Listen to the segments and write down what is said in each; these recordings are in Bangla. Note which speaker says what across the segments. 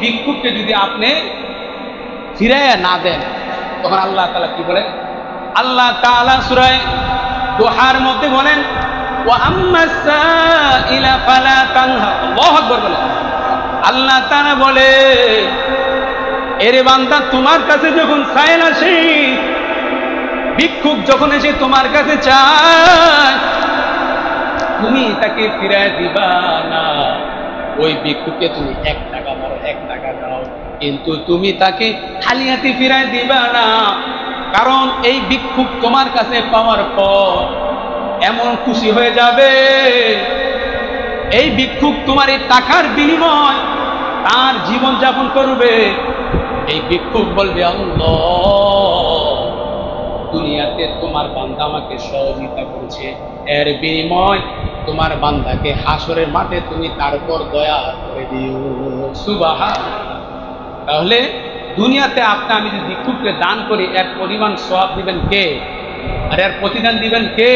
Speaker 1: ভিক্ষুককে যদি আপনি ফিরাইয়া না দেন, তখন আল্লাহ তাআলা কি বলেন? আল্লাহ তাআলা সূরা দোহার মধ্যে বলেন, ওয়া আম্মাস সাইলা ফালা তানহার। আল্লাহু আকবার বলেন। আল্লাহ তাআলা বলে, এরে বান্দা, তোমার কাছে যখন সাইল আসে, ভিক্ষুক যখন এসে তোমার কাছে চায়, তুমি তাকে ফিরায় দিবা না। ওই ভিক্ষুককে তুমি 1 টাকা মারো, 1 টাকা দাও, কিন্তু তুমি তাকে খালি হাতে ফিরায় দিবা না। কারণ এই ভিক্ষুক তোমার কাছে পাওয়ার পর এমন খুশি হয়ে যাবে, এই ভিক্ষুক তোমার এই টাকার বিনিময় তার জীবন যাপন করবে। এই ভিক্ষুক বলবে, আল্লাহ, দুনিয়াতে তোমার বান্দা আমাকে সহযোগিতা করেছে, এর বিনিময় তোমার বান্দাকে হাসরের মাঠে তুমি তার উপর দয়া করে দিও। সুবহানাল্লাহ। তাহলে দুনিয়াতে আপনি আমি যদি ভিক্ষুককে দান করি, এর পরিমাণ সওয়াব দিবেন কে? আর এর প্রতিদান দিবেন কে?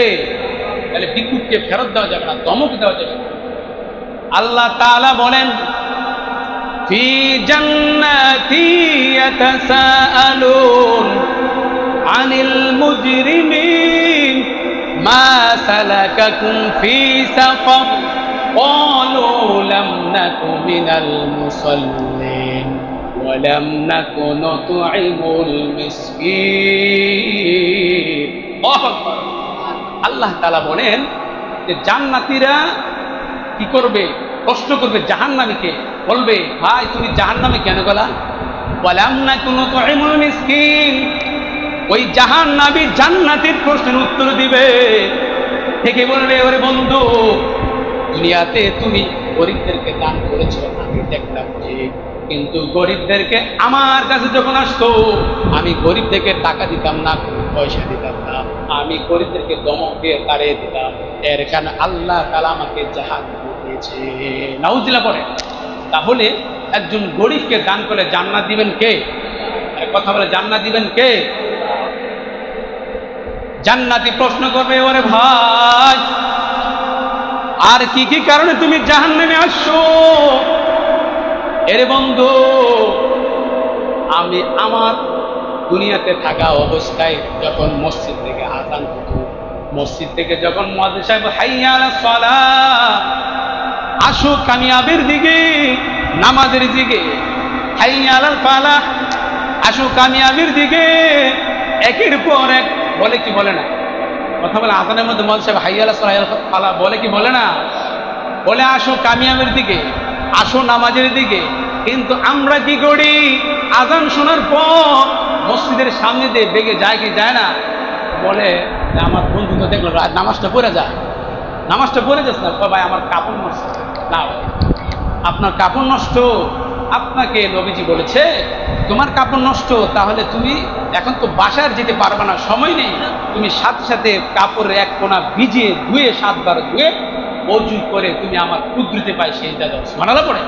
Speaker 1: তাহলে ভিক্ষুককে ফেরত দেওয়া যাবে না, ধমক দেওয়া যাবে না। আল্লাহ তাআলা বলেন, ফি জান্নাতি ইয়াতাসাআলুন আনিল মুজরিমিন মা সালাকাকুম ফি সাকার ক্বালু লাম নাকু মিনাল মুসাল্লিন ওয়া লাম নাকু নুতঈমুল মিসকিন। আল্লাহু আকবার। আল্লাহ তাআলা বলেন যে জান্নাতীরা কি করবে? প্রশ্ন করবে জাহান্নামীকে, বলবে, ভাই তুমি জাহান্নামে কেন গেলা? ওয়ালাম নাকু নুতঈমুল মিসকিন। ওই জাহান্নামী জান্নাতীর প্রশ্নের উত্তর দিবে, থেকে বলবে, ওরে বন্ধু, দুনিয়াতে তুমি গরিবদেরকে দান করেছো, আমি দেখলাম ঠিক, কিন্তু গরিবদেরকে আমার কাছে যখন আসতো, আমি গরিবদেরকে টাকা দিতাম না, পয়সা দিতাম না, আমি গরিবদেরকে ধমক দিয়ে তাড়িয়ে দিতাম। এর কারণে আল্লাহ তাআলা আমাকে জাহান্নামে দিয়েছে। নাউজুবিল্লাহ পড়ে। তাহলে একজন গরিবকে দান করে জান্নাত দিবেন কে? কথা বলে, জান্নাত দিবেন কে? জান্নাতি প্রশ্ন করবে, ওরে ভাই, আর কি কি কারণে তুমি জাহান্নামে আসছো? এরে বন্ধু, আমি আমার দুনিয়াতে থাকা অবস্থায় যখন মসজিদ থেকে আযান হতো, মসজিদ থেকে যখন মুয়াজ্জিন সাহেব হাইয়া আলাস সালাহ, আসো কামিয়াবের দিকে, নামাজের দিকে, হাইয়া আলাল ফালাহ, আসো কামিয়াবের দিকে, একের পর এক বলে কি বলে না? কথা বলে, আযানের মধ্যে মুয়াজ্জিন সাহেব হাইয়া আলাস ফালাহ বলে কি বলে না? বলে আসো কামিয়াবের দিকে, আসো নামাজের দিকে। কিন্তু আমরা কি করি? আযান শোনার পর মসজিদের সামনে দিয়ে বেগে যায় কি যায় না? বলে, আমার বন্ধু তো দেখলো নামাজটা পড়ে যায়, নামাজটা পড়ে যাস না। ভাই আমার কাপড় নষ্ট। না, আপনার কাপড় নষ্ট? আপনাকে নবীজি বলেছে তোমার কাপড় নষ্ট, তাহলে তুমি এখন তো বাসায় যেতে পারবে না, সময় নেই, তুমি সাথে সাথে কাপড়ের এক কোনা ভিজিয়ে ধুয়ে 7 বার ধুয়ে অজু করে তুমি আমার কুদরতে পাই সেই দাদা সুবহানাল্লাহ পড়ে।